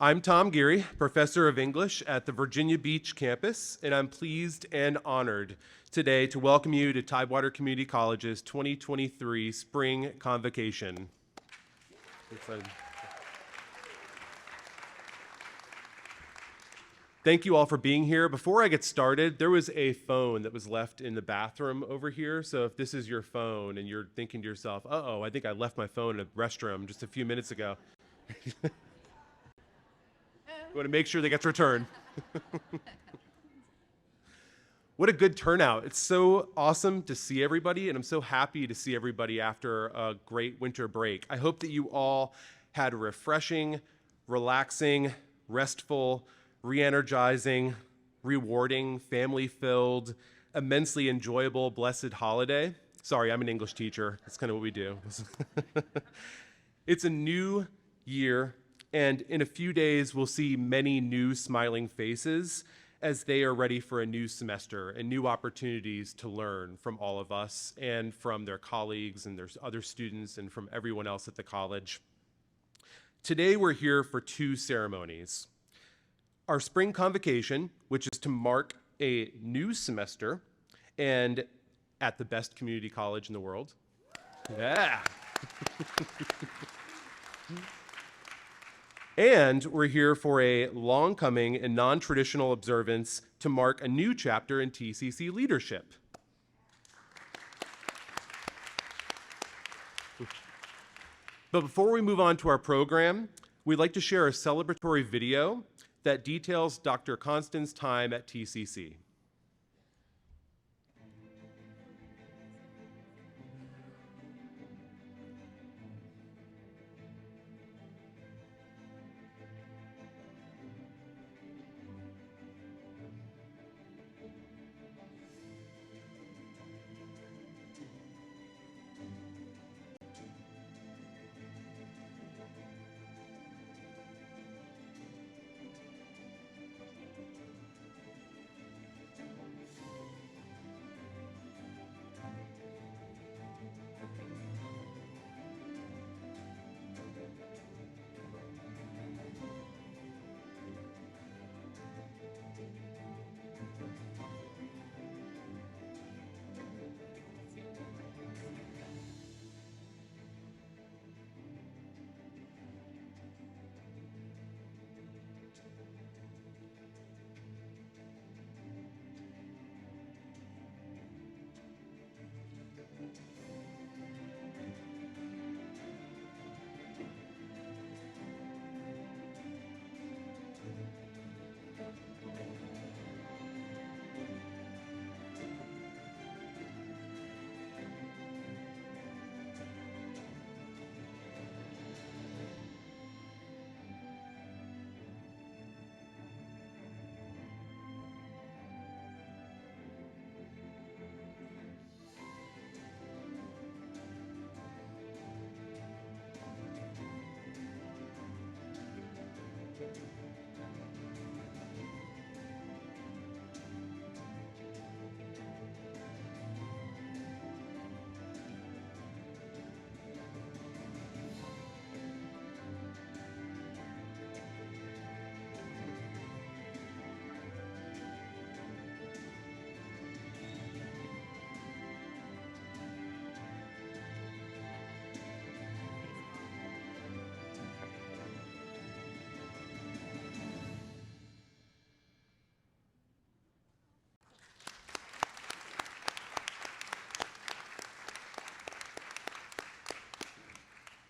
I'm Tom Geary, professor of English at the Virginia Beach campus, and I'm pleased and honored today to welcome you to Tidewater Community College's 2023 Spring Convocation. Thank you all for being here. Before I get started, there was a phone that was left in the bathroom over here. So if this is your phone and you're thinking to yourself, uh-oh, I think I left my phone in a restroom just a few minutes ago. You want to make sure that gets returned. What a good turnout. It's so awesome to see everybody, and I'm so happy to see everybody after a great winter break. I hope that you all had a refreshing, relaxing, restful, re-energizing, rewarding, family-filled, immensely enjoyable, blessed holiday. Sorry, I'm an English teacher. That's kind of what we do. It's a new year, and in a few days, we'll see many new smiling faces as they are ready for a new semester and new opportunities to learn from all of us and from their colleagues and their other students and from everyone else at the college. Today, we're here for two ceremonies. Our Spring Convocation, which is to mark a new semester and at the best community college in the world. Yeah. And we're here for a long-coming and non-traditional observance to mark a new chapter in TCC leadership. But before we move on to our program, we'd like to share a celebratory video that details Dr. Conston's time at TCC.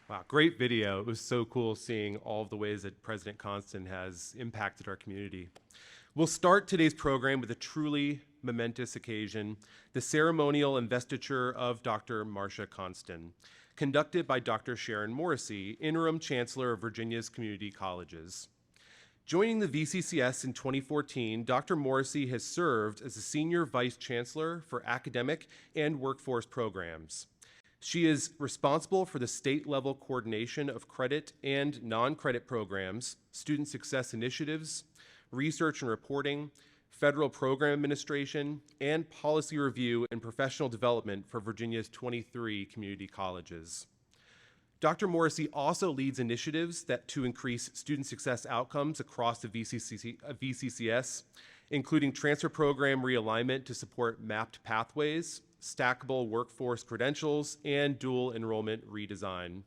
Wow, great video. It was so cool seeing all of the ways that President Conston has impacted our community. We'll start today's program with a truly momentous occasion, the Ceremonial Investiture of Dr. Marcia Conston, conducted by Dr. Sharon Morrissey, Interim Chancellor of Virginia's Community Colleges. Joining the VCCS in 2014, Dr. Morrissey has served as the Senior Vice Chancellor for Academic and Workforce Programs. She is responsible for the state-level coordination of credit and non-credit programs, student success initiatives, research and reporting, federal program administration, and policy review and professional development for Virginia's 23 community colleges. Dr. Morrissey also leads initiatives to increase student success outcomes across the VCCS, including transfer program realignment to support mapped pathways, stackable workforce credentials, and dual enrollment redesign.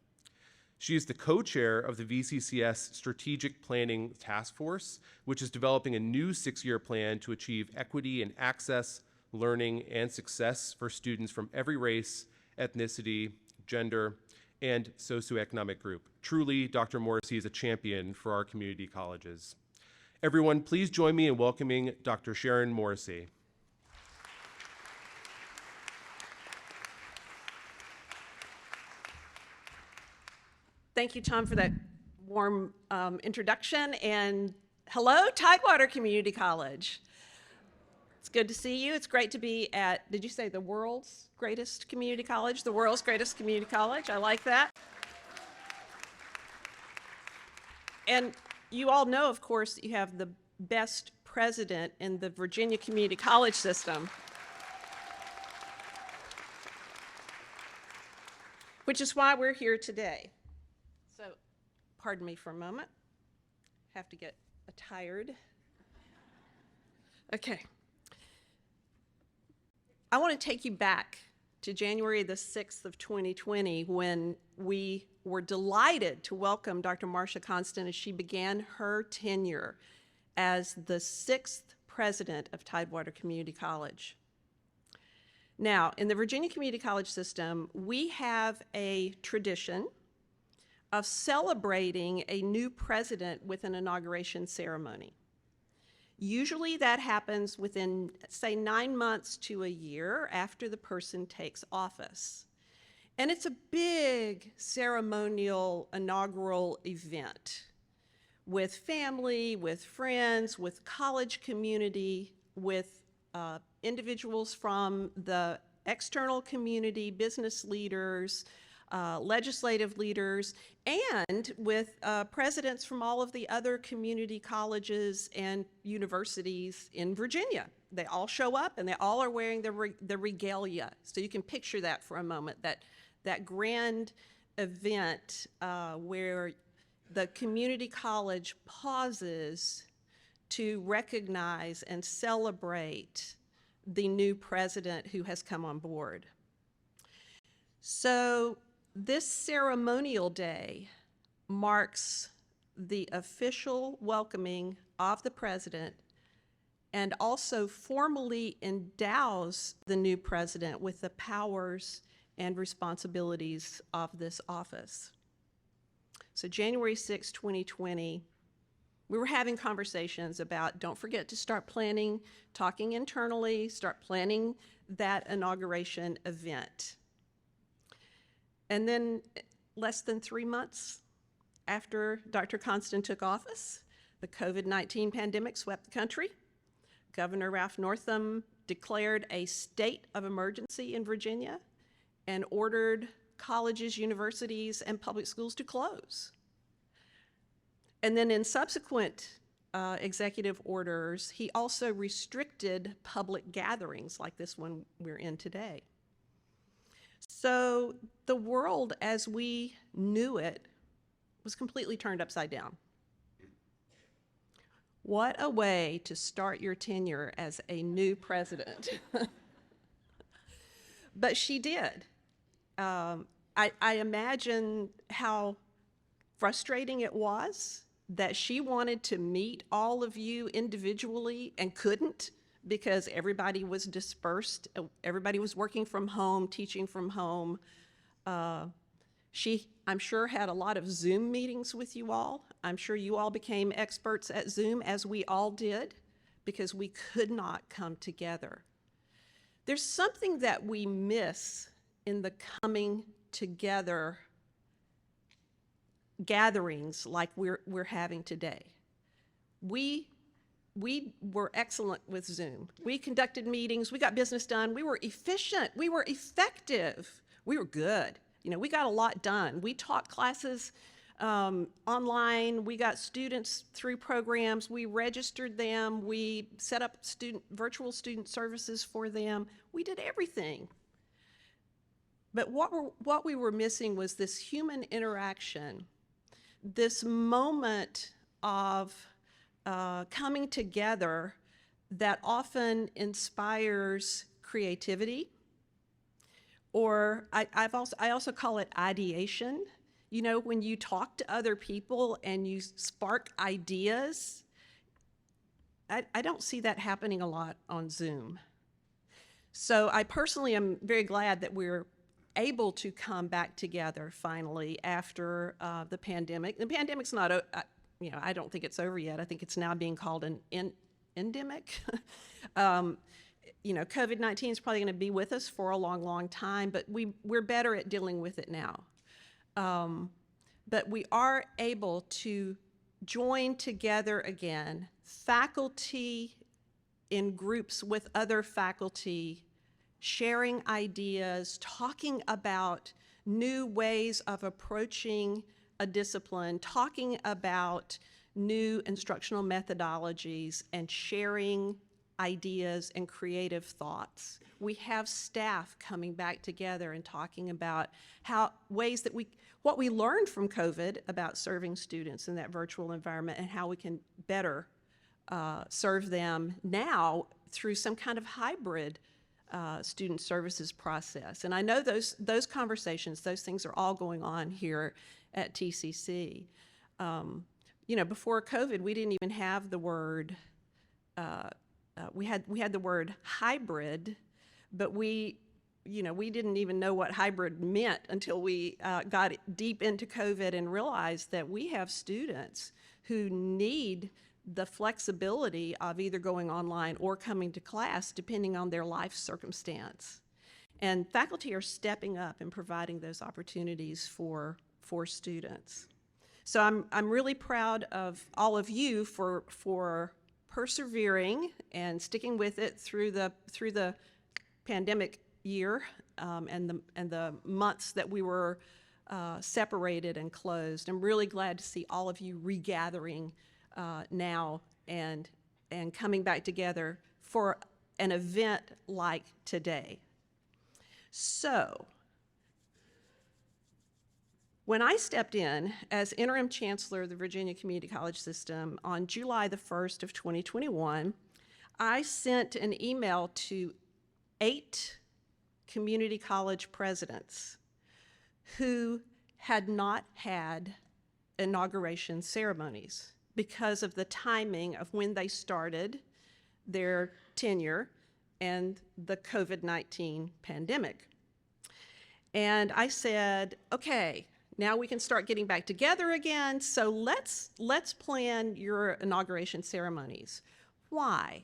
She is the co-chair of the VCCS Strategic Planning Task Force, which is developing a new 6-year plan to achieve equity in access, learning, and success for students from every race, ethnicity, gender, and socioeconomic group. Truly, Dr. Morrissey is a champion for our community colleges. Everyone, please join me in welcoming Dr. Sharon Morrissey. Thank you, Tom, for that warm introduction. And hello, Tidewater Community College. It's good to see you. It's great to be at, did you say the world's greatest community college? The world's greatest community college. I like that. And you all know, of course, that you have the best president in the Virginia community college system, which is why we're here today. So, pardon me for a moment. Have to get attired. Okay. I want to take you back to January the 6th of 2020 when we were delighted to welcome Dr. Marcia Conston as she began her tenure as the 6th president of Tidewater Community College. Now, in the Virginia Community College system, we have a tradition of celebrating a new president with an inauguration ceremony. Usually that happens within, say, 9 months to a year after the person takes office. And it's a big ceremonial inaugural event with family, with friends, with college community, with individuals from the external community, business leaders, legislative leaders, and with presidents from all of the other community colleges and universities in Virginia. They all show up and they all are wearing the regalia. So you can picture that for a moment, that grand event where the community college pauses to recognize and celebrate the new president who has come on board. So this ceremonial day marks the official welcoming of the president and also formally endows the new president with the powers and responsibilities of this office. So January 6, 2020, we were having conversations about, don't forget to start planning, talking internally, start planning that inauguration event. And then less than 3 months after Dr. Conston took office, the COVID-19 pandemic swept the country. Governor Ralph Northam declared a state of emergency in Virginia and ordered colleges, universities, and public schools to close. And then in subsequent executive orders, he also restricted public gatherings like this one we're in today. So the world as we knew it was completely turned upside down. What a way to start your tenure as a new president. But she did. I imagine how frustrating it was that she wanted to meet all of you individually and couldn't because everybody was dispersed. Everybody was working from home, teaching from home. She, I'm sure, had a lot of Zoom meetings with you all. I'm sure you all became experts at Zoom, as we all did, because we could not come together. There's something that we miss in the coming together gatherings like we're having today. We were excellent with Zoom. We conducted meetings, we got business done, we were efficient, we were effective, we were good. You know, we got a lot done. We taught classes online, we got students through programs, we registered them, we set up virtual student services for them. We did everything. But what we were missing was this human interaction, this moment of coming together that often inspires creativity, or I also call it ideation. You know, when you talk to other people and you spark ideas, I don't see that happening a lot on Zoom. So I personally am very glad that we're able to come back together finally after the pandemic. The pandemic's not, I don't think it's over yet. I think it's now being called an endemic. COVID-19 is probably going to be with us for a long, long time, but we're better at dealing with it now. But we are able to join together again, faculty in groups with other faculty, sharing ideas, talking about new ways of approaching a discipline, talking about new instructional methodologies, and sharing ideas and creative thoughts. We have staff coming back together and talking about ways that what we learned from COVID about serving students in that virtual environment and how we can better serve them now through some kind of hybrid student services process. And I know those conversations, those things are all going on here at TCC. Before COVID, we didn't even have the word, we had the word hybrid, but we didn't even know what hybrid meant until we got deep into COVID and realized that we have students who need the flexibility of either going online or coming to class depending on their life circumstance. And faculty are stepping up and providing those opportunities for students. So I'm really proud of all of you for persevering and sticking with it through the pandemic year and the months that we were separated and closed. I'm really glad to see all of you regathering now and coming back together for an event like today. So, when I stepped in as interim chancellor of the Virginia Community College System on July the 1st of 2021, I sent an email to 8 community college presidents who had not had inauguration ceremonies because of the timing of when they started their tenure and the COVID-19 pandemic. And I said, okay, now we can start getting back together again, so let's plan your inauguration ceremonies. Why?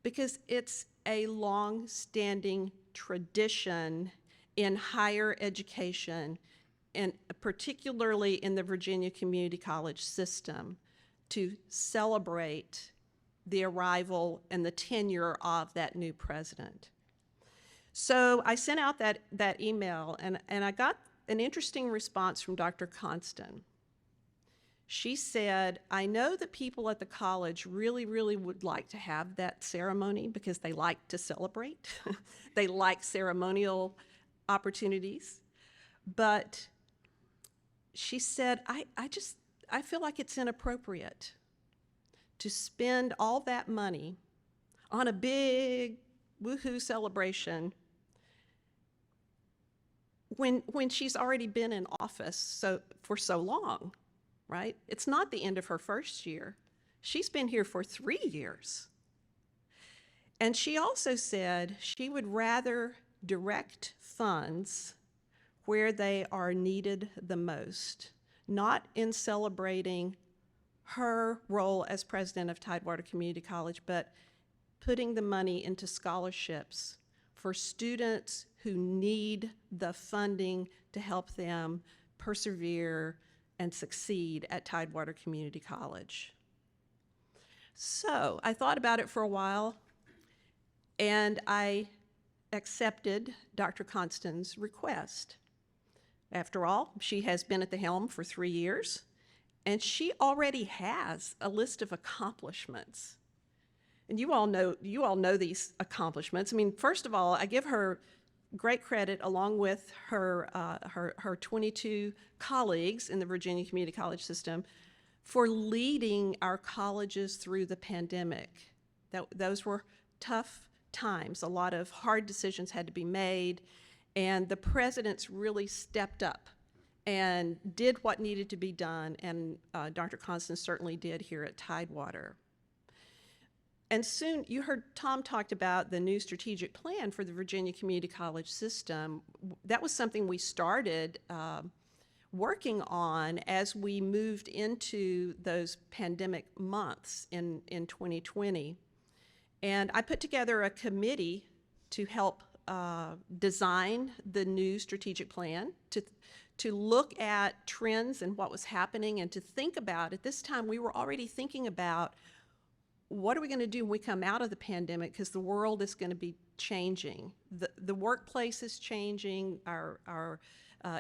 Because it's a long-standing tradition in higher education, and particularly in the Virginia Community College system, to celebrate the arrival and the tenure of that new president. So I sent out that email, and I got an interesting response from Dr. Conston. She said, I know that people at the college really, really would like to have that ceremony because they like to celebrate. They like ceremonial opportunities. But she said, I feel like it's inappropriate to spend all that money on a big woohoo celebration when she's already been in office for so long, right? It's not the end of her first year. She's been here for 3 years. And she also said she would rather direct funds where they are needed the most, not in celebrating her role as president of Tidewater Community College, but putting the money into scholarships for students who need the funding to help them persevere and succeed at Tidewater Community College. So I thought about it for a while, and I accepted Dr. Conston's request. After all, she has been at the helm for 3 years, and she already has a list of accomplishments. And you all know these accomplishments. I mean, first of all, I give her great credit, along with her 22 colleagues in the Virginia Community College system, for leading our colleges through the pandemic. Those were tough times. A lot of hard decisions had to be made, and the presidents really stepped up and did what needed to be done, and Dr. Conston certainly did here at Tidewater. And soon, you heard Tom talked about the new strategic plan for the Virginia Community College system. That was something we started working on as we moved into those pandemic months in 2020. And I put together a committee to help design the new strategic plan, to look at trends and what was happening, and to think about, at this time, we were already thinking about what are we going to do when we come out of the pandemic, because the world is going to be changing. The workplace is changing, our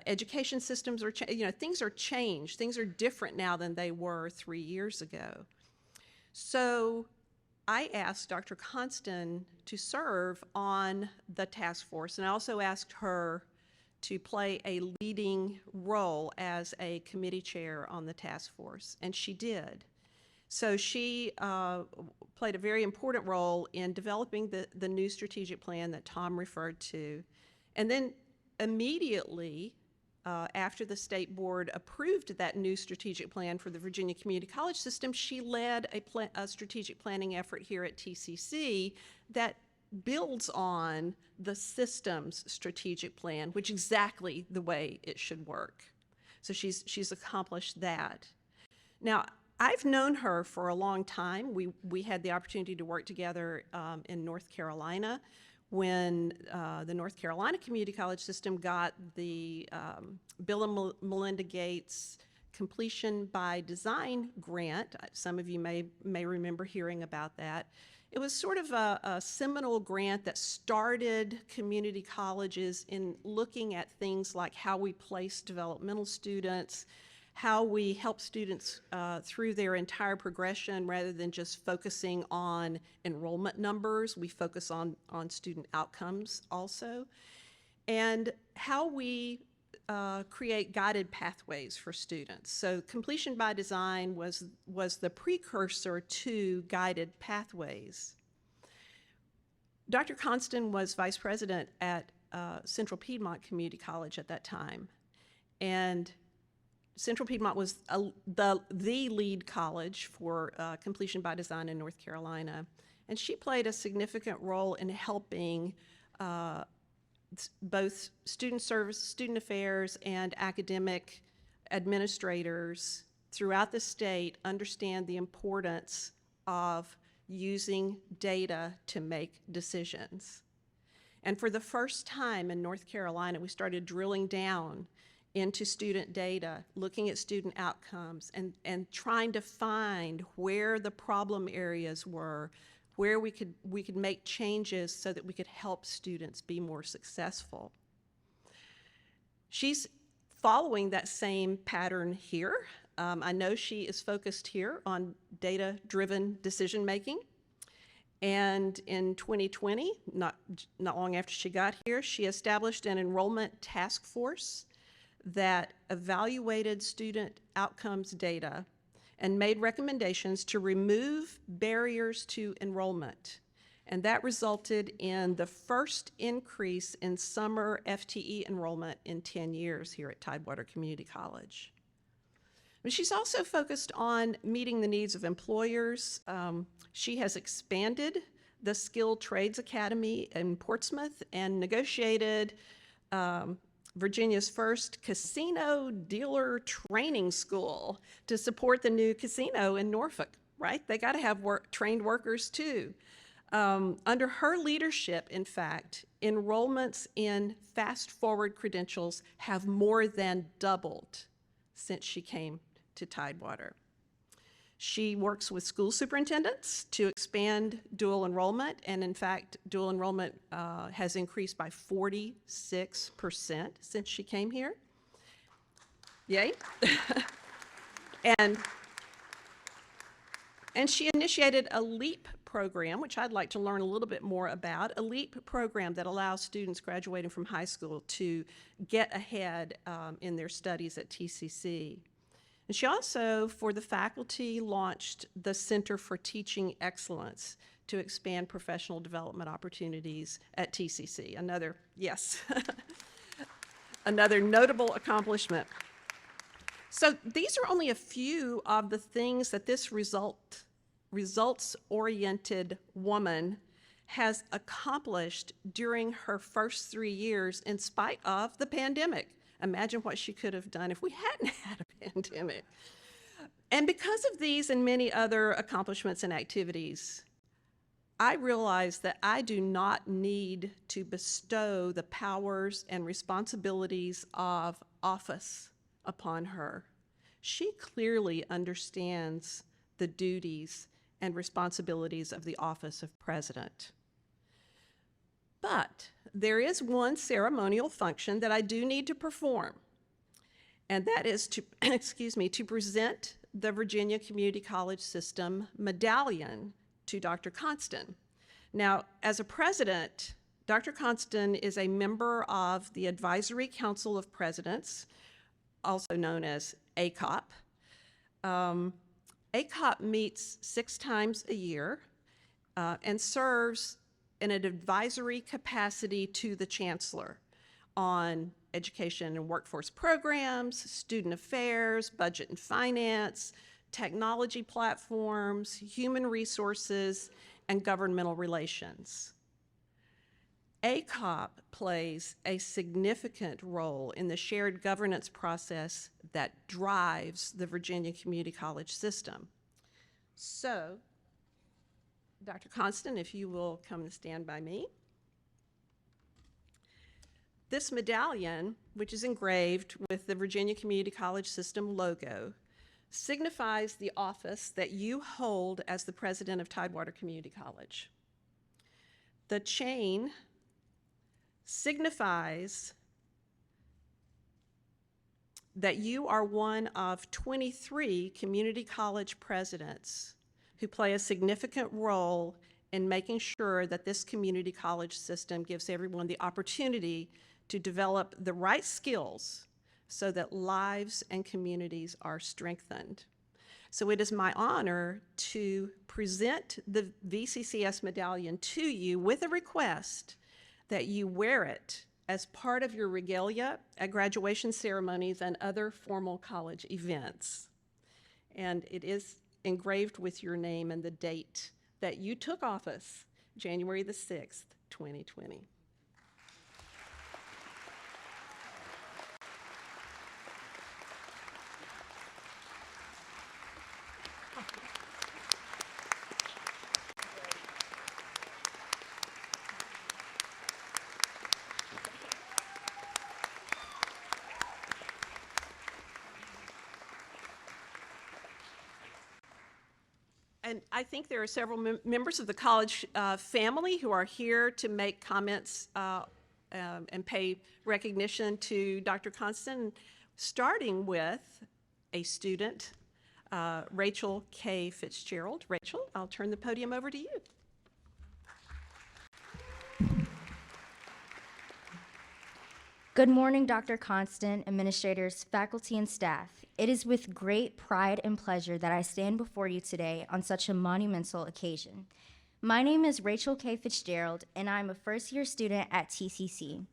education systems are changing, things are changed. Things are different now than they were 3 years ago. So I asked Dr. Conston to serve on the task force, and I also asked her to play a leading role as a committee chair on the task force, and she did. So she played a very important role in developing the new strategic plan that Tom referred to. And then immediately after the state board approved that new strategic plan for the Virginia Community College system, she led a strategic planning effort here at TCC that builds on the system's strategic plan, which is exactly the way it should work. So she's accomplished that. Now, I've known her for a long time. We had the opportunity to work together in North Carolina when the North Carolina Community College system got the Bill and Melinda Gates Completion by Design grant. Some of you may remember hearing about that. It was sort of a seminal grant that started community colleges in looking at things like how we place developmental students, how we help students through their entire progression rather than just focusing on enrollment numbers. We focus on student outcomes also, and how we create guided pathways for students. So Completion by Design was the precursor to guided pathways. Dr. Conston was vice president at Central Piedmont Community College at that time, and Central Piedmont was the lead college for Completion by Design in North Carolina, and she played a significant role in helping both student service, student affairs, and academic administrators throughout the state understand the importance of using data to make decisions. And for the first time in North Carolina, we started drilling down into student data, looking at student outcomes, and trying to find where the problem areas were, where we could make changes so that we could help students be more successful. She's following that same pattern here. I know she is focused here on data-driven decision-making. And in 2020, not long after she got here, she established an enrollment task force that evaluated student outcomes data and made recommendations to remove barriers to enrollment. And that resulted in the first increase in summer FTE enrollment in 10 years here at Tidewater Community College. But she's also focused on meeting the needs of employers. She has expanded the Skilled Trades Academy in Portsmouth and negotiated Virginia's first casino dealer training school to support the new casino in Norfolk, right? They got to have trained workers too. Under her leadership, in fact, enrollments in Fast Forward credentials have more than doubled since she came to Tidewater. She works with school superintendents to expand dual enrollment, and in fact, dual enrollment has increased by 46% since she came here. Yay. And she initiated a LEAP program, which I'd like to learn a little bit more about, a LEAP program that allows students graduating from high school to get ahead in their studies at TCC. And she also, for the faculty, launched the Center for Teaching Excellence to expand professional development opportunities at TCC. Another, yes, another notable accomplishment. So these are only a few of the things that this results-oriented woman has accomplished during her first 3 years in spite of the pandemic. Imagine what she could have done if we hadn't had a pandemic. And because of these and many other accomplishments and activities, I realized that I do not need to bestow the powers and responsibilities of office upon her. She clearly understands the duties and responsibilities of the office of president. But there is one ceremonial function that I do need to perform, and that is to, to present the Virginia Community College System medallion to Dr. Conston. Now, as a president, Dr. Conston is a member of the Advisory Council of Presidents, also known as ACOP. ACOP meets 6 times a year and serves in an advisory capacity to the Chancellor on education and workforce programs, student affairs, budget and finance, technology platforms, human resources, and governmental relations. ACOP plays a significant role in the shared governance process that drives the Virginia Community College system. So, Dr. Conston, if you will come and stand by me. This medallion, which is engraved with the Virginia Community College System logo, signifies the office that you hold as the president of Tidewater Community College. The chain signifies that you are one of 23 community college presidents who play a significant role in making sure that this community college system gives everyone the opportunity to develop the right skills so that lives and communities are strengthened. So it is my honor to present the VCCS medallion to you with a request that you wear it as part of your regalia at graduation ceremonies and other formal college events. And it is engraved with your name and the date that you took office, January the 6th, 2020. And I think there are several members of the college family who are here to make comments and pay recognition to Dr. Conston, starting with a student, Rachel K. Fitzgerald. Rachel, I'll turn the podium over to you. Good morning, Dr. Conston, administrators, faculty, and staff. It is with great pride and pleasure that I stand before you today on such a monumental occasion. My name is Rachel K. Fitzgerald, and I'm a first-year student at TCC.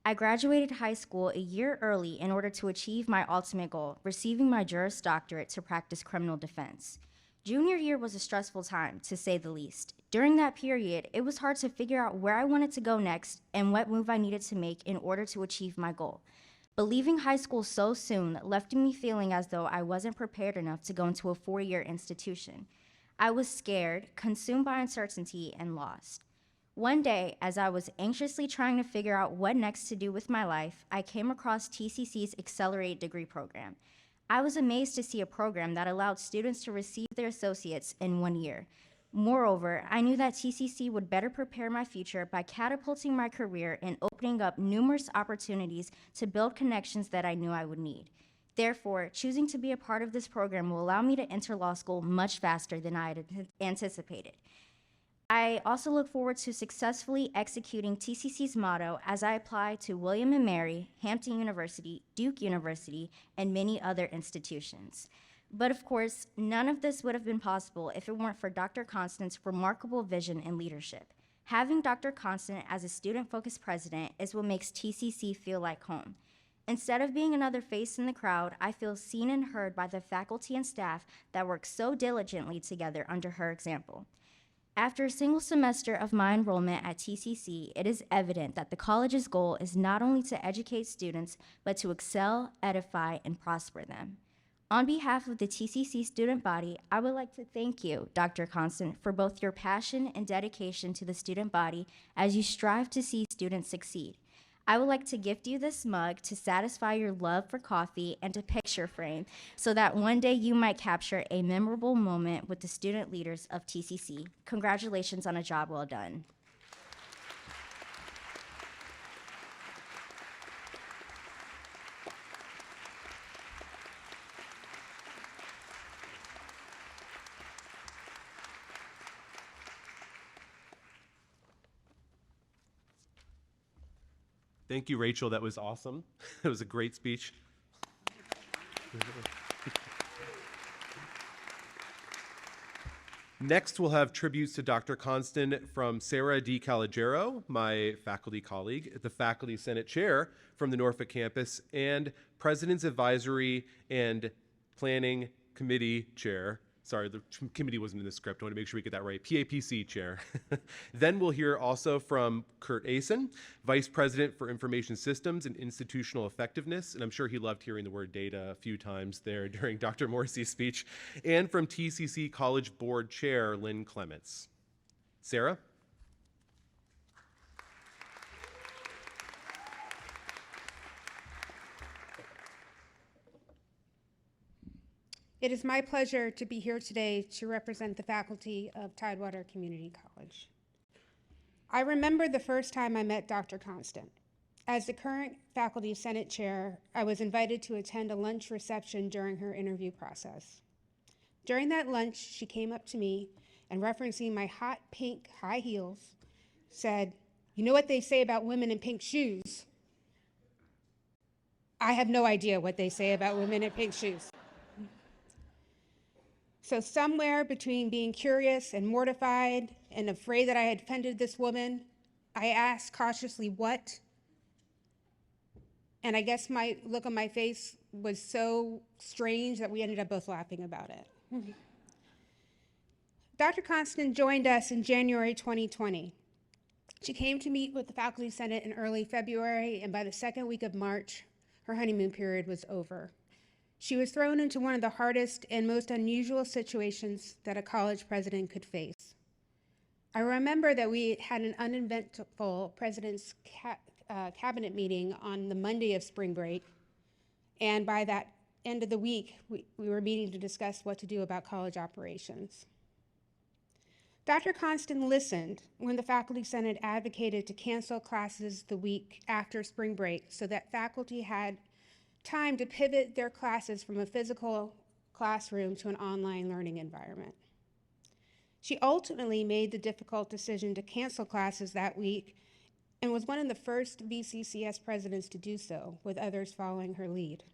I graduated high school a year early in order to achieve my ultimate goal, receiving my Juris Doctorate to practice criminal defense. Junior year was a stressful time, to say the least. During that period, it was hard to figure out where I wanted to go next and what move I needed to make in order to achieve my goal. But leaving high school so soon left me feeling as though I wasn't prepared enough to go into a 4-year institution. I was scared, consumed by uncertainty, and lost. One day, as I was anxiously trying to figure out what next to do with my life, I came across TCC's Accelerated Degree Program. I was amazed to see a program that allowed students to receive their associates in 1 year. Moreover, I knew that TCC would better prepare my future by catapulting my career and opening up numerous opportunities to build connections that I knew I would need. Therefore, choosing to be a part of this program will allow me to enter law school much faster than I had anticipated. I also look forward to successfully executing TCC's motto as I apply to William and Mary, Hampton University, Duke University, and many other institutions. But of course, none of this would have been possible if it weren't for Dr. Constant's remarkable vision and leadership. Having Dr. Constant as a student-focused president is what makes TCC feel like home. Instead of being another face in the crowd, I feel seen and heard by the faculty and staff that work so diligently together under her example. After a single semester of my enrollment at TCC, it is evident that the college's goal is not only to educate students, but to excel, edify, and prosper them. On behalf of the TCC student body, I would like to thank you, Dr. Constant, for both your passion and dedication to the student body as you strive to see students succeed. I would like to gift you this mug to satisfy your love for coffee and a picture frame so that one day you might capture a memorable moment with the student leaders of TCC. Congratulations on a job well done. Thank you, Rachel. That was awesome. It was a great speech. Next, we'll have tributes to Dr. Constant from Sarah D. Calogero, my faculty colleague, the Faculty Senate Chair from the Norfolk campus, and President's Advisory and Planning Committee Chair. Sorry, the committee wasn't in the script. I want to make sure we get that right. PAPC Chair. Then we'll hear also from Kurt Asen, Vice President for Information Systems and Institutional Effectiveness, and I'm sure he loved hearing the word data a few times there during Dr. Morrissey's speech, and from TCC College Board Chair Lynn Clements. Sarah? It is my pleasure to be here today to represent the faculty of Tidewater Community College. I remember the first time I met Dr. Constant. As the current Faculty Senate Chair, I was invited to attend a lunch reception during her interview process. During that lunch, she came up to me and, referencing my hot pink high heels, said, "You know what they say about women in pink shoes?" I have no idea what they say about women in pink shoes. So somewhere between being curious and mortified and afraid that I had offended this woman, I asked cautiously, "What?" And I guess my look on my face was so strange that we ended up both laughing about it. Dr. Constant joined us in January 2020. She came to meet with the Faculty Senate in early February, and by the second week of March, her honeymoon period was over. She was thrown into one of the hardest and most unusual situations that a college president could face. I remember that we had an uneventful president's cabinet meeting on the Monday of spring break, and by that end of the week, we were meeting to discuss what to do about college operations. Dr. Constant listened when the Faculty Senate advocated to cancel classes the week after spring break so that faculty had time to pivot their classes from a physical classroom to an online learning environment. She ultimately made the difficult decision to cancel classes that week and was one of the first VCCS presidents to do so, with others following her lead.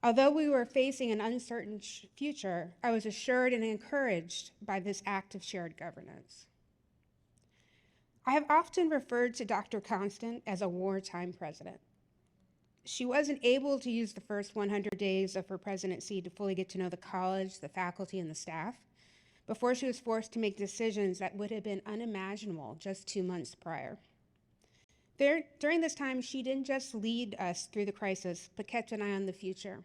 Although we were facing an uncertain future, I was assured and encouraged by this act of shared governance. I have often referred to Dr. Constant as a wartime president. She wasn't able to use the first 100 days of her presidency to fully get to know the college, the faculty, and the staff before she was forced to make decisions that would have been unimaginable just 2 months prior. During this time, she didn't just lead us through the crisis, but kept an eye on the future.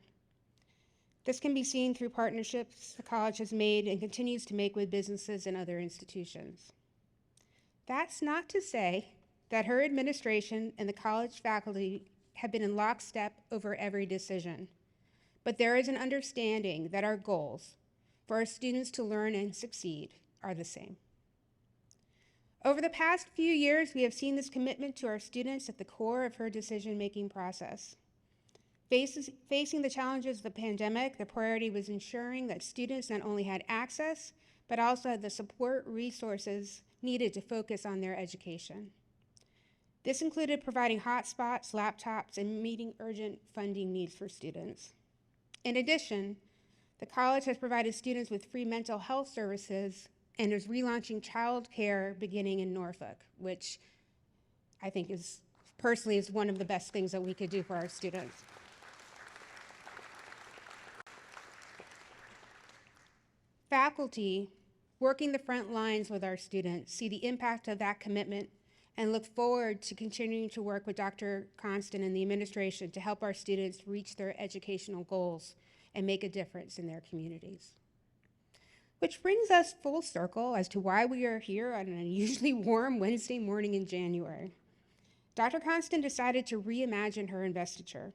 This can be seen through partnerships the college has made and continues to make with businesses and other institutions. That's not to say that her administration and the college faculty have been in lockstep over every decision, but there is an understanding that our goals for our students to learn and succeed are the same. Over the past few years, we have seen this commitment to our students at the core of her decision-making process. Facing the challenges of the pandemic, the priority was ensuring that students not only had access, but also had the support resources needed to focus on their education. This included providing hotspots, laptops, and meeting urgent funding needs for students. In addition, the college has provided students with free mental health services and is relaunching child care beginning in Norfolk, which I think personally is one of the best things that we could do for our students. Faculty working the front lines with our students see the impact of that commitment and look forward to continuing to work with Dr. Conston and the administration to help our students reach their educational goals and make a difference in their communities. Which brings us full circle as to why we are here on an unusually warm Wednesday morning in January. Dr. Conston decided to reimagine her investiture.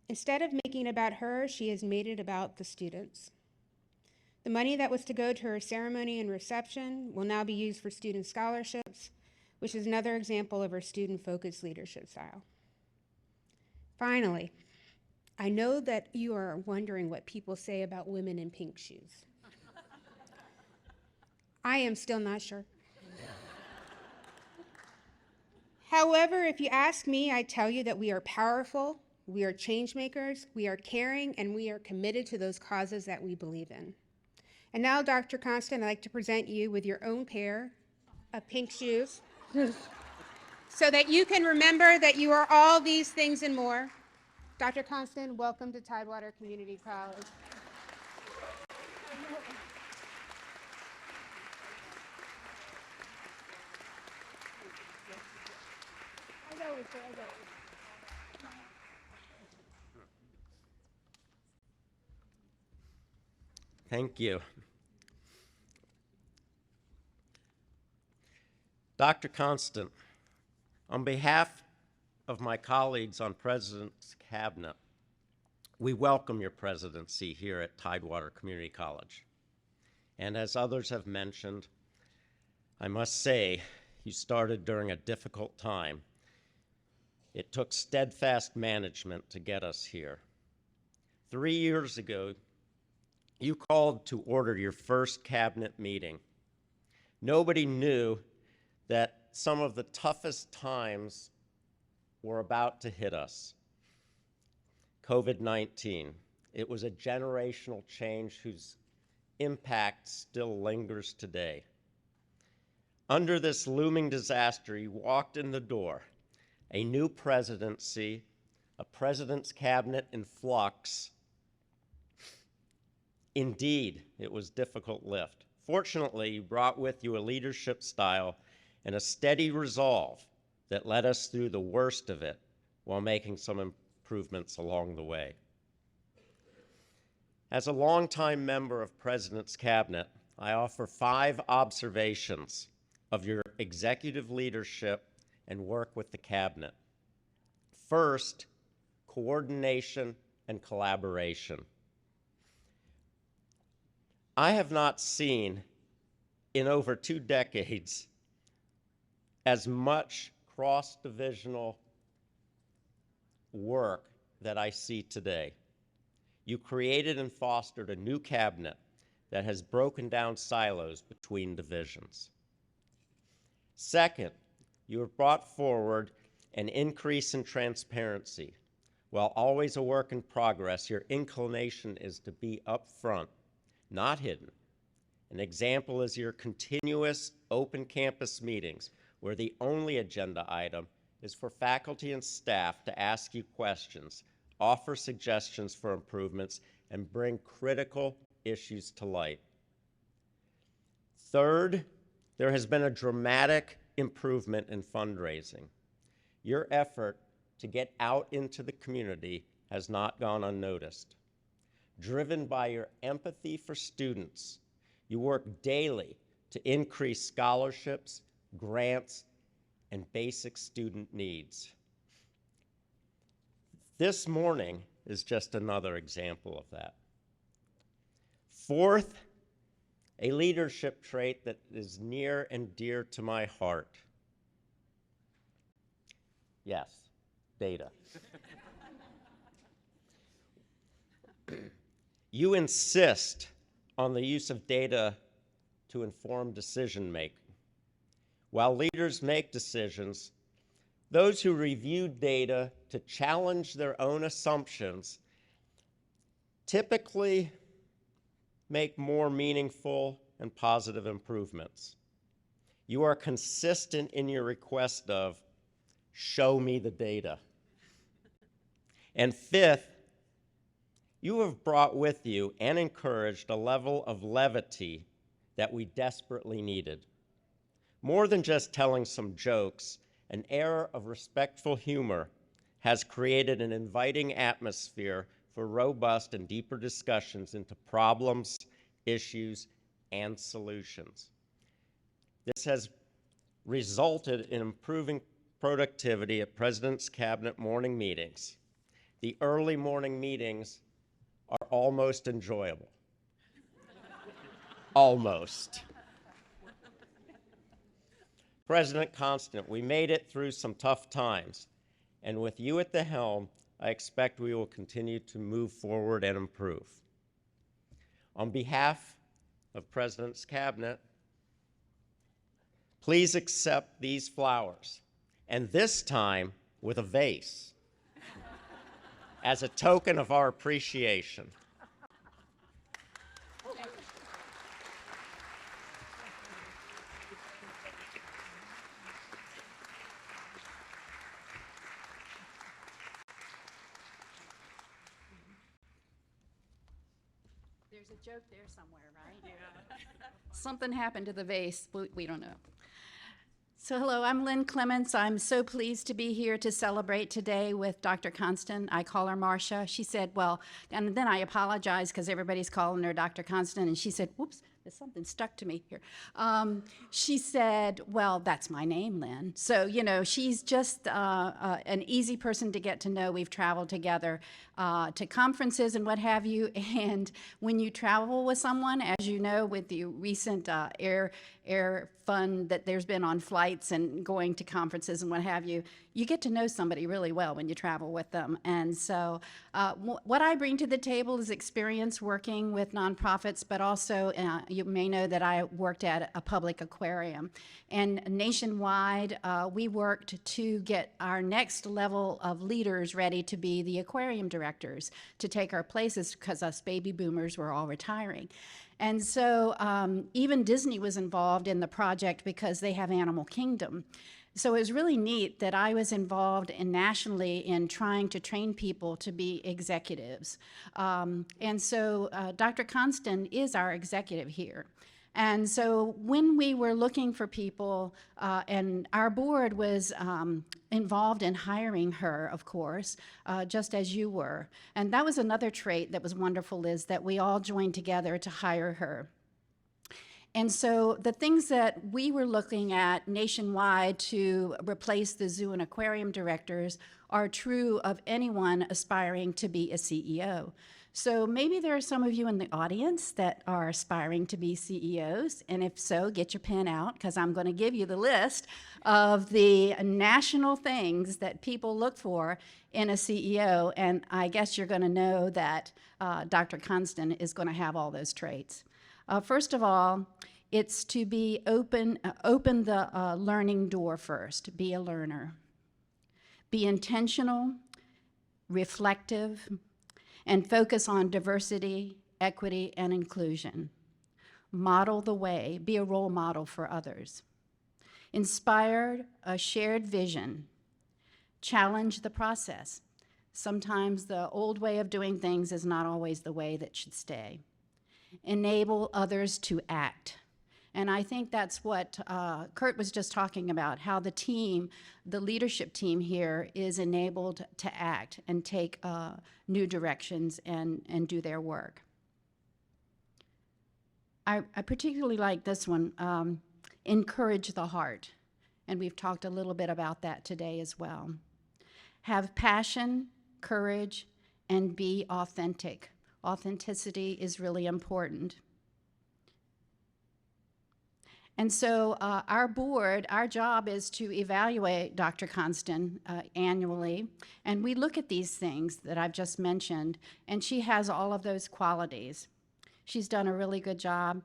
Instead of making it about her, she has made it about the students. The money that was to go to her ceremony and reception will now be used for student scholarships, which is another example of her student-focused leadership style. Finally, I know that you are wondering what people say about women in pink shoes. I am still not sure. However, if you ask me, I tell you that we are powerful, we are change makers, we are caring, and we are committed to those causes that we believe in. And now, Dr. Conston, I'd like to present you with your own pair of pink shoes so that you can remember that you are all these things and more. Dr. Conston, welcome to Tidewater Community College. Thank you. Dr. Conston, on behalf of my colleagues on President's Cabinet, we welcome your presidency here at Tidewater Community College. And as others have mentioned, I must say, you started during a difficult time. It took steadfast management to get us here. 3 years ago, you called to order your first cabinet meeting. Nobody knew that some of the toughest times were about to hit us. COVID-19. It was a generational change whose impact still lingers today. Under this looming disaster, you walked in the door, a new presidency, a president's cabinet in flux. Indeed, it was a difficult lift. Fortunately, you brought with you a leadership style and a steady resolve that led us through the worst of it while making some improvements along the way. As a longtime member of President's Cabinet, I offer 5 observations of your executive leadership and work with the Cabinet. First, coordination and collaboration. I have not seen in over 2 decades as much cross-divisional work that I see today. You created and fostered a new cabinet that has broken down silos between divisions. Second, you have brought forward an increase in transparency. While always a work in progress, your inclination is to be upfront, not hidden. An example is your continuous open campus meetings, where the only agenda item is for faculty and staff to ask you questions, offer suggestions for improvements, and bring critical issues to light. Third, there has been a dramatic improvement in fundraising. Your effort to get out into the community has not gone unnoticed. Driven by your empathy for students, you work daily to increase scholarships, grants, and basic student needs. This morning is just another example of that. Fourth, a leadership trait that is near and dear to my heart. Yes, data. You insist on the use of data to inform decision making. While leaders make decisions, those who review data to challenge their own assumptions typically make more meaningful and positive improvements. You are consistent in your request of, show me the data. And fifth, you have brought with you and encouraged a level of levity that we desperately needed. More than just telling some jokes, an air of respectful humor has created an inviting atmosphere for robust and deeper discussions into problems, issues, and solutions. This has resulted in improving productivity at President's Cabinet morning meetings. The early morning meetings are almost enjoyable. Almost. President Conston, we made it through some tough times, and with you at the helm, I expect we will continue to move forward and improve. On behalf of President's Cabinet, please accept these flowers, and this time with a vase, as a token of our appreciation. There's a joke there somewhere, right? Yeah. Something happened to the vase. We don't know. So hello, I'm Lynn Clements. I'm so pleased to be here to celebrate today with Dr. Conston. I call her Marcia. She said, well, and then I apologize because everybody's calling her Dr. Conston, and she said, whoops, there's something stuck to me here. She said, well, that's my name, Lynn. So, you know, she's just an easy person to get to know. We've traveled together to conferences and what have you. And when you travel with someone, as you know, with the recent air fun that there's been on flights and going to conferences and what have you, you get to know somebody really well when you travel with them. And so what I bring to the table is experience working with nonprofits, but also you may know that I worked at a public aquarium. And nationwide, we worked to get our next level of leaders ready to be the aquarium directors, to take our places because us baby boomers were all retiring. And so even Disney was involved in the project because they have Animal Kingdom. So it was really neat that I was involved nationally in trying to train people to be executives. And so Dr. Conston is our executive here. And so when we were looking for people, and our board was involved in hiring her, of course, just as you were. And that was another trait that was wonderful, is that we all joined together to hire her. And so the things that we were looking at nationwide to replace the zoo and aquarium directors are true of anyone aspiring to be a CEO. So maybe there are some of you in the audience that are aspiring to be CEOs, and if so, get your pen out, because I'm going to give you the list of the national things that people look for in a CEO, and I guess you're going to know that Dr. Conston is going to have all those traits. First of all, it's to be open the learning door first. Be a learner. Be intentional, reflective, and focus on diversity, equity, and inclusion. Model the way. Be a role model for others. Inspire a shared vision. Challenge the process. Sometimes the old way of doing things is not always the way that should stay. Enable others to act. And I think that's what Kurt was just talking about, how the team, the leadership team here, is enabled to act and take new directions and do their work. I particularly like this one, encourage the heart. And we've talked a little bit about that today as well. Have passion, courage, and be authentic. Authenticity is really important. And so our board, our job is to evaluate Dr. Conston annually, and we look at these things that I've just mentioned, and she has all of those qualities. She's done a really good job.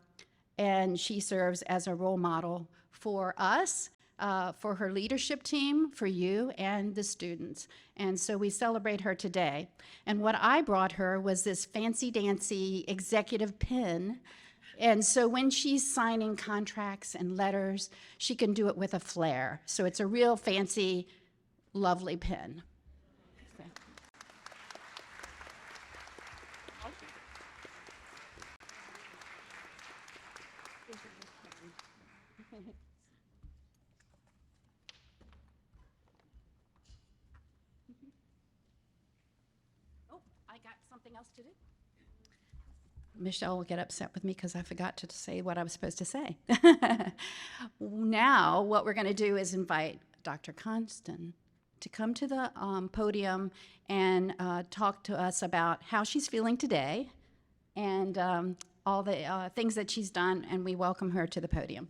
and she serves as a role model for us, for her leadership team, for you, and the students. And so we celebrate her today. And what I brought her was this fancy-dancy executive pin. And so when she's signing contracts and letters, she can do it with a flair. So it's a real fancy, lovely pin. Oh, I got something else to do. Michelle will get upset with me because I forgot to say what I was supposed to say. Now, what we're going to do is invite Dr. Conston to come to the podium and talk to us about how she's feeling today and all the things that she's done, and we welcome her to the podium.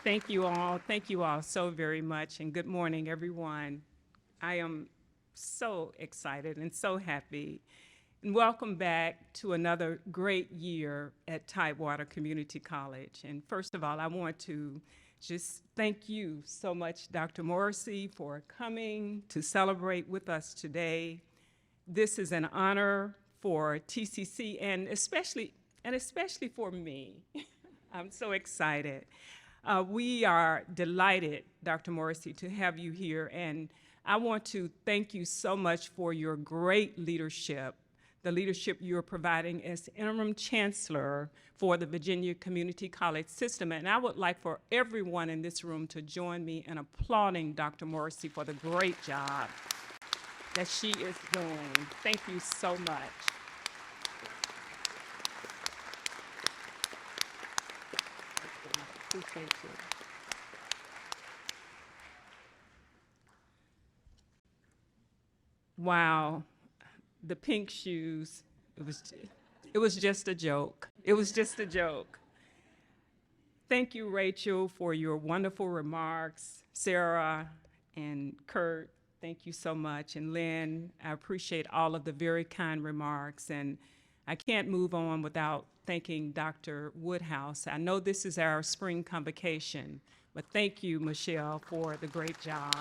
Thank you all. Thank you all so very much, and good morning, everyone. I am so excited and so happy. And welcome back to another great year at Tidewater Community College. And first of all, I want to just thank you so much, Dr. Morrissey, for coming to celebrate with us today. This is an honor for TCC and especially for me. I'm so excited. We are delighted, Dr. Morrissey, to have you here, and I want to thank you so much for your great leadership, the leadership you're providing as Interim Chancellor for the Virginia Community College system. And I would like for everyone in this room to join me in applauding Dr. Morrissey for the great job that she is doing. Thank you so much. Thank you. Wow, the pink shoes, it was just a joke. It was just a joke. Thank you, Rachel, for your wonderful remarks. Sarah and Kurt, thank you so much. And Lynn, I appreciate all of the very kind remarks. And I can't move on without thanking Dr. Woodhouse. I know this is our spring convocation, but thank you, Michelle, for the great job.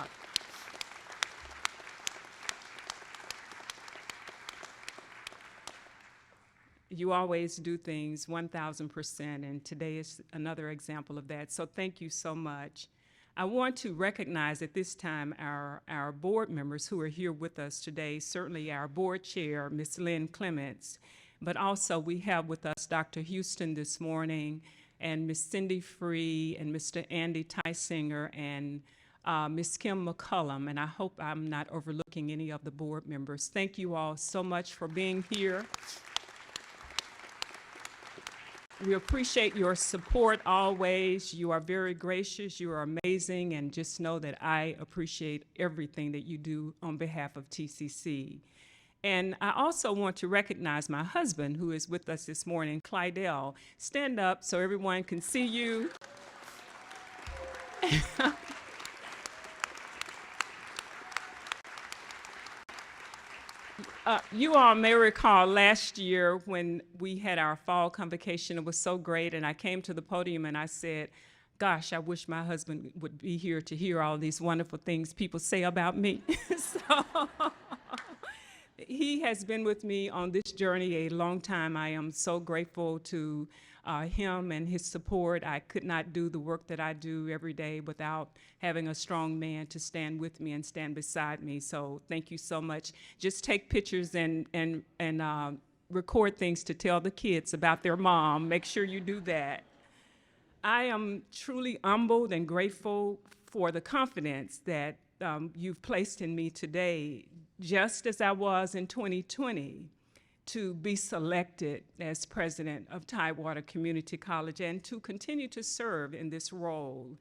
You always do things 1,000%, and today is another example of that, so thank you so much. I want to recognize at this time our board members who are here with us today, certainly our board chair, Ms. Lynn Clements, but also we have with us Dr. Houston this morning, and Ms. Cindy Free, and Mr. Andy Tysinger, and Ms. Kim McCullum, and I hope I'm not overlooking any of the board members. Thank you all so much for being here. We appreciate your support always. You are very gracious, you are amazing, and just know that I appreciate everything that you do on behalf of TCC. And I also want to recognize my husband who is with us this morning, Clydell. Stand up so everyone can see you. You all may recall last year when we had our fall convocation, it was so great, and I came to the podium and I said, gosh, I wish my husband would be here to hear all these wonderful things people say about me. So he has been with me on this journey a long time. I am so grateful to him and his support. I could not do the work that I do every day without having a strong man to stand with me and stand beside me. So thank you so much. Just take pictures and record things to tell the kids about their mom. Make sure you do that. I am truly humbled and grateful for the confidence that you've placed in me today, just as I was in 2020, to be selected as president of Tidewater Community College and to continue to serve in this role.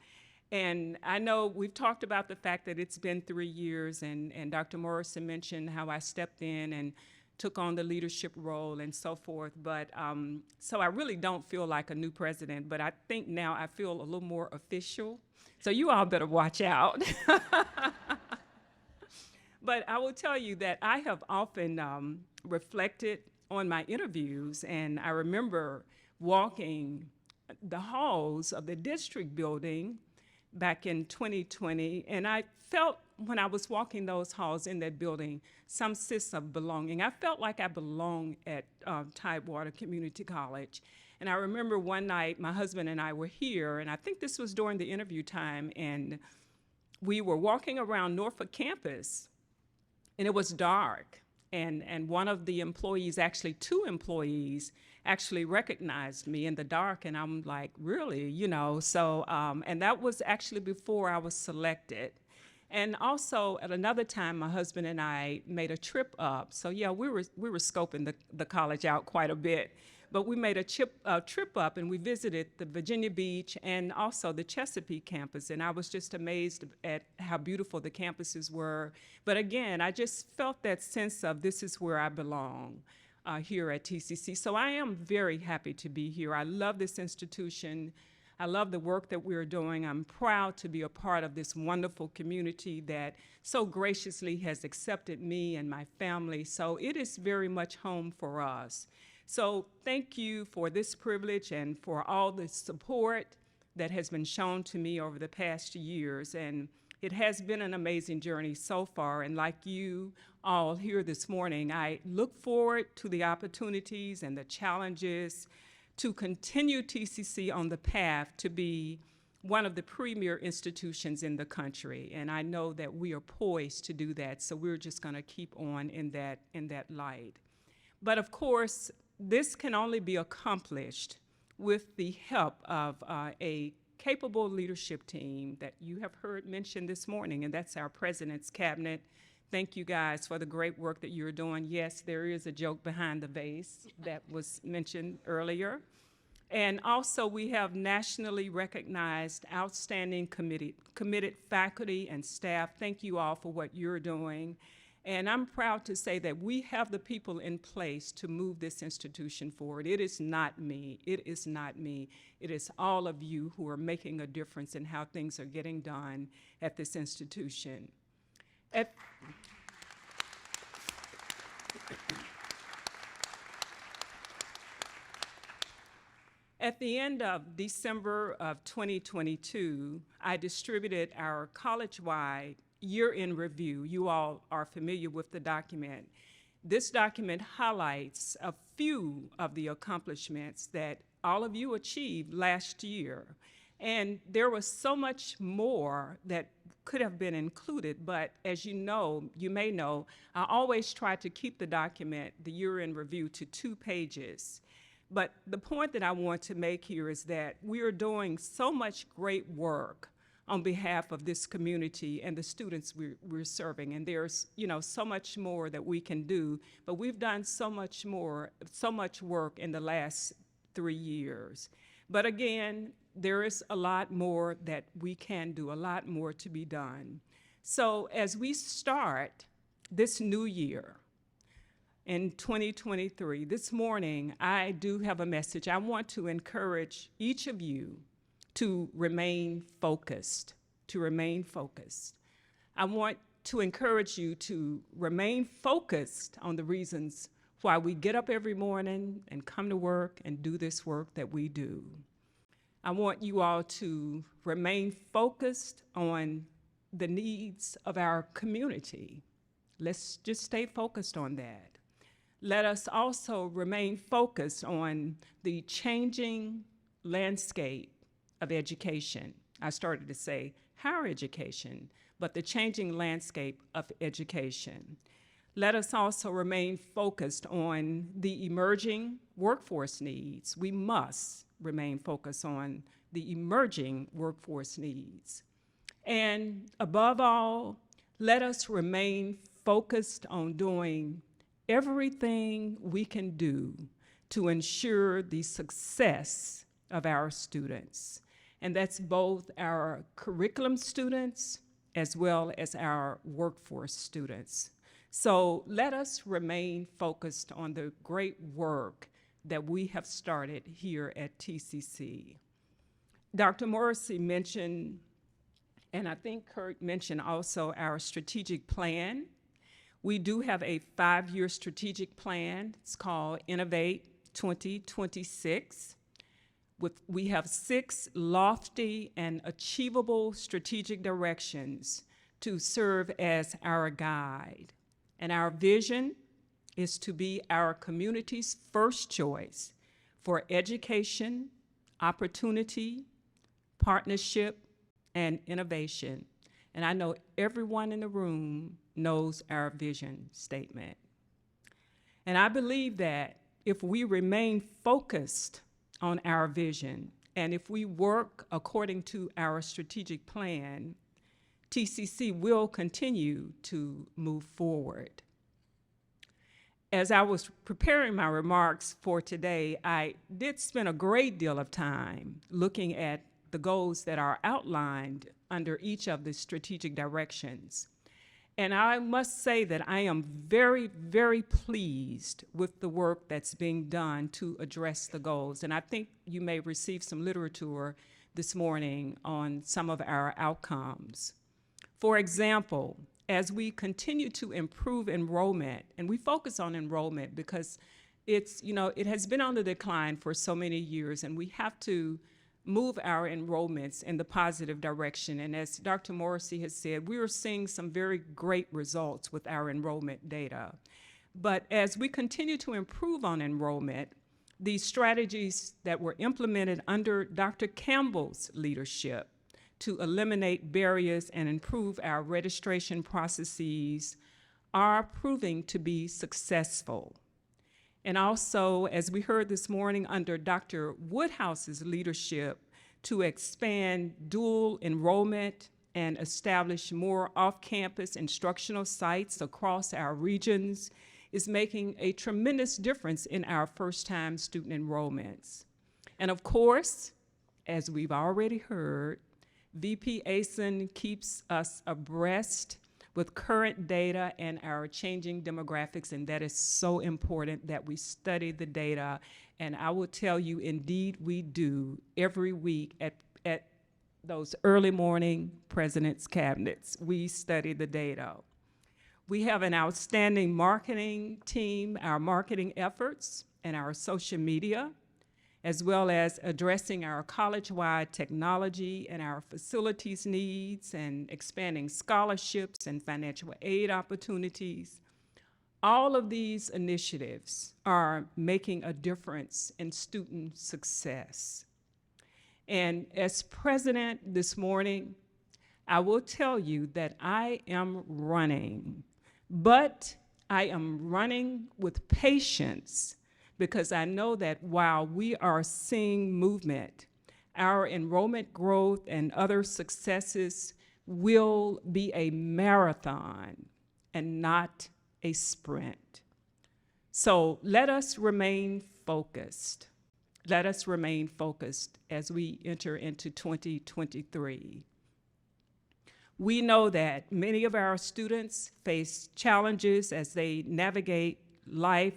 And I know we've talked about the fact that it's been 3 years, and Dr. Morrison mentioned how I stepped in and took on the leadership role and so forth. But so I really don't feel like a new president, but I think now I feel a little more official. So you all better watch out. But I will tell you that I have often reflected on my interviews, and I remember walking the halls of the district building back in 2020, and I felt when I was walking those halls in that building some sense of belonging. I felt like I belonged at Tidewater Community College. And I remember one night my husband and I were here, and I think this was during the interview time, and we were walking around Norfolk campus, and it was dark. And one of the employees, actually 2 employees, actually recognized me in the dark, and I'm like, really, you know? So, and that was actually before I was selected. And also at another time, my husband and I made a trip up. So yeah, we were scoping the college out quite a bit. But we made a trip up, and we visited the Virginia Beach and also the Chesapeake campus. And I was just amazed at how beautiful the campuses were. But again, I just felt that sense of this is where I belong here at TCC. So I am very happy to be here. I love this institution. I love the work that we're doing. I'm proud to be a part of this wonderful community that so graciously has accepted me and my family. So it is very much home for us. So thank you for this privilege and for all the support that has been shown to me over the past years. And it has been an amazing journey so far. And like you all here this morning, I look forward to the opportunities and the challenges to continue TCC on the path to be one of the premier institutions in the country. And I know that we are poised to do that. So we're just going to keep on in that light. But of course, this can only be accomplished with the help of a capable leadership team that you have heard mentioned this morning, and that's our president's cabinet. Thank you guys for the great work that you're doing. Yes, there is a joke behind the vase that was mentioned earlier. And also we have nationally recognized outstanding committed faculty and staff. Thank you all for what you're doing. And I'm proud to say that we have the people in place to move this institution forward. It is not me. It is not me. It is all of you who are making a difference in how things are getting done at this institution. At the end of December of 2022, I distributed our college-wide year-end review. You all are familiar with the document. This document highlights a few of the accomplishments that all of you achieved last year. And there was so much more that could have been included, but as you know, you may know, I always try to keep the document, the year-end review, to 2 pages. But the point that I want to make here is that we are doing so much great work on behalf of this community and the students we're serving. And there's, you know, so much more that we can do, but we've done so much work in the last 3 years. But again, there is a lot more that we can do, a lot more to be done. So as we start this new year in 2023, this morning, I do have a message. I want to encourage each of you to remain focused, I want to encourage you to remain focused on the reasons why we get up every morning and come to work and do this work that we do. I want you all to remain focused on the needs of our community. Let's just stay focused on that. Let us also remain focused on the changing landscape of education. I started to say higher education, but the changing landscape of education. Let us also remain focused on the emerging workforce needs. We must remain focused on the emerging workforce needs. And above all, let us remain focused on doing everything we can do to ensure the success of our students. And that's both our curriculum students as well as our workforce students. So let us remain focused on the great work that we have started here at TCC. Dr. Morrissey mentioned, and I think Kurt mentioned also, our strategic plan. We do have a 5-year strategic plan. It's called Innovate 2026. We have 6 lofty and achievable strategic directions to serve as our guide. And our vision is to be our community's first choice for education, opportunity, partnership, and innovation. And I know everyone in the room knows our vision statement. And I believe that if we remain focused on our vision, and if we work according to our strategic plan, TCC will continue to move forward. As I was preparing my remarks for today, I did spend a great deal of time looking at the goals that are outlined under each of the strategic directions. And I must say that I am very, very pleased with the work that's being done to address the goals. And I think you may receive some literature this morning on some of our outcomes. For example, as we continue to improve enrollment, and we focus on enrollment because it has been on the decline for so many years, and we have to move our enrollments in the positive direction. And as Dr. Morrissey has said, we are seeing some very great results with our enrollment data. But as we continue to improve on enrollment, these strategies that were implemented under Dr. Campbell's leadership to eliminate barriers and improve our registration processes are proving to be successful. And also, as we heard this morning, under Dr. Woodhouse's leadership, to expand dual enrollment and establish more off-campus instructional sites across our regions is making a tremendous difference in our first-time student enrollments. And of course, as we've already heard, VP ASIN keeps us abreast with current data and our changing demographics, and that is so important that we study the data. And I will tell you, indeed we do, every week at those early morning president's cabinets. We study the data. We have an outstanding marketing team, our marketing efforts, and our social media, as well as addressing our college-wide technology and our facilities needs and expanding scholarships and financial aid opportunities. All of these initiatives are making a difference in student success. And as president this morning, I will tell you that I am running, but I am running with patience, because I know that while we are seeing movement, our enrollment growth and other successes will be a marathon and not a sprint. So let us remain focused. Let us remain focused as we enter into 2023. We know that many of our students face challenges as they navigate life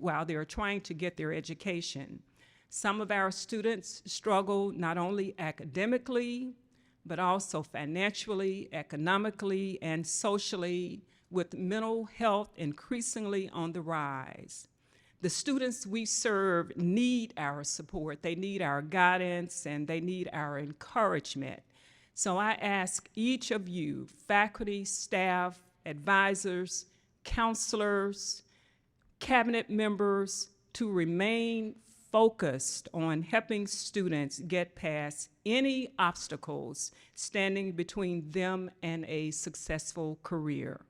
while they're trying to get their education. Some of our students struggle not only academically, but also financially, economically, and socially, with mental health increasingly on the rise. The students we serve need our support, they need our guidance, and they need our encouragement. So I ask each of you, faculty, staff, advisors, counselors, cabinet members, to remain focused on helping students get past any obstacles standing between them and a successful career.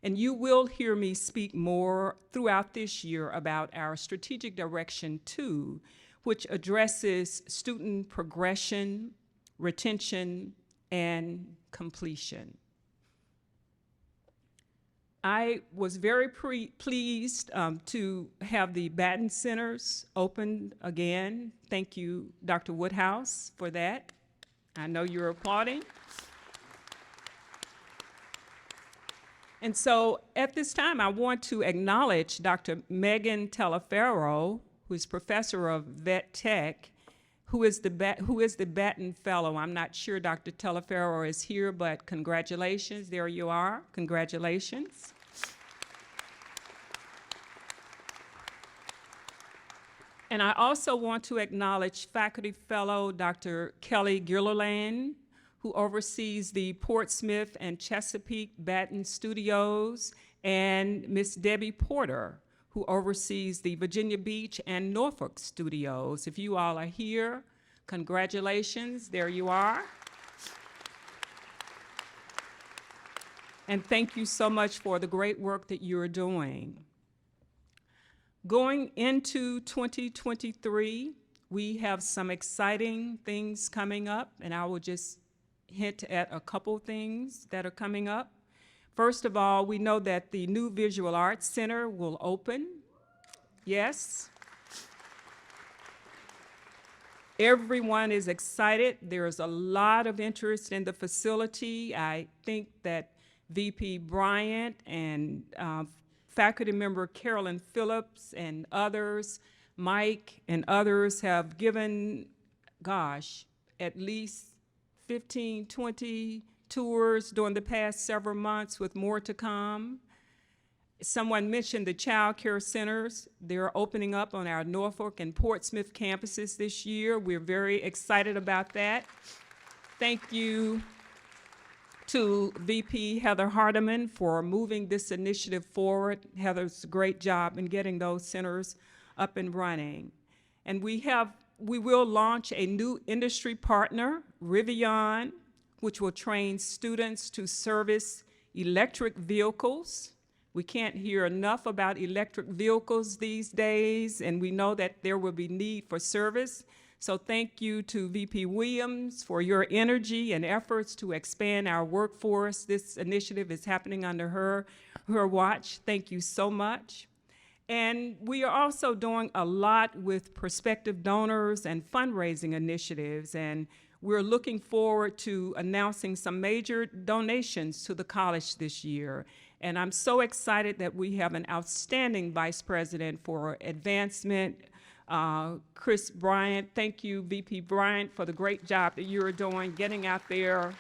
And you will hear me speak more throughout this year about our strategic direction 2, which addresses student progression, retention, and completion. I was very pleased to have the Batten Centers open again. Thank you, Dr. Woodhouse, for that. I know you're applauding. And so at this time, I want to acknowledge Dr. Megan Telefero, who is professor of Vet Tech, who is the Batten Fellow. I'm not sure Dr. Telefero is here, but congratulations. There you are. Congratulations. And I also want to acknowledge faculty fellow Dr. Kelly Gilliland, who oversees the Portsmouth and Chesapeake Batten studios, and Miss Debbie Porter, who oversees the Virginia Beach and Norfolk studios. If you all are here, congratulations, there you are. And thank you so much for the great work that you're doing. Going into 2023, we have some exciting things coming up, and I will just hint at a couple things that are coming up. First of all, we know that the new Visual Arts Center will open. Yes. Everyone is excited. There's a lot of interest in the facility. I think that VP Bryant and faculty member Carolyn Phillips and others, Mike and others have given, gosh, at least 15, 20 tours during the past several months with more to come. Someone mentioned the child care centers. They're opening up on our Norfolk and Portsmouth campuses this year. We're very excited about that. Thank you to VP Heather Hardiman for moving this initiative forward. Heather's a great job in getting those centers up and running. And we will launch a new industry partner, Rivian, which will train students to service electric vehicles. We can't hear enough about electric vehicles these days, and we know that there will be need for service. So thank you to VP Williams for your energy and efforts to expand our workforce. This initiative is happening under her watch. Thank you so much. And we are also doing a lot with prospective donors and fundraising initiatives, and we're looking forward to announcing some major donations to the college this year. And I'm so excited that we have an outstanding Vice President for Advancement, Chris Bryant. Thank you, VP Bryant, for the great job that you're doing, getting out there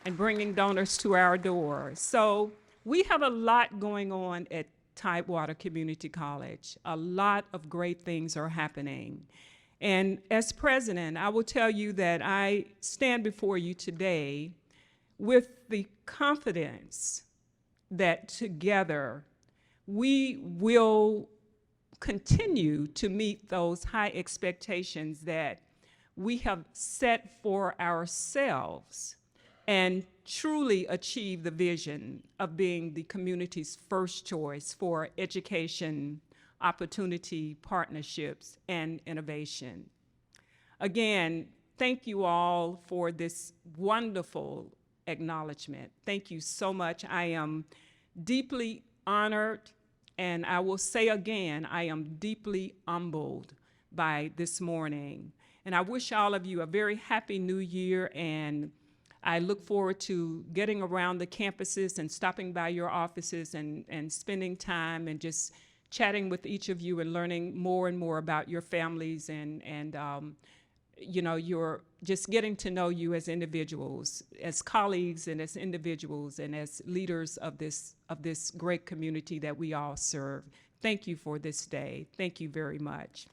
and bringing donors to our doors. So we have a lot going on at Tidewater Community College. A lot of great things are happening. And as president, I will tell you that I stand before you today with the confidence that together we will continue to meet those high expectations that we have set for ourselves and truly achieve the vision of being the community's first choice for education, opportunity, partnerships, and innovation. Again, thank you all for this wonderful acknowledgement. Thank you so much. I am deeply honored, and I will say again, I am deeply humbled by this morning. And I wish all of you a very happy new year, and I look forward to getting around the campuses and stopping by your offices and spending time and just chatting with each of you and learning more and more about your families and you know, you're just getting to know you as individuals, as colleagues and as individuals and as leaders of this great community that we all serve. Thank you for this day. Thank you very much.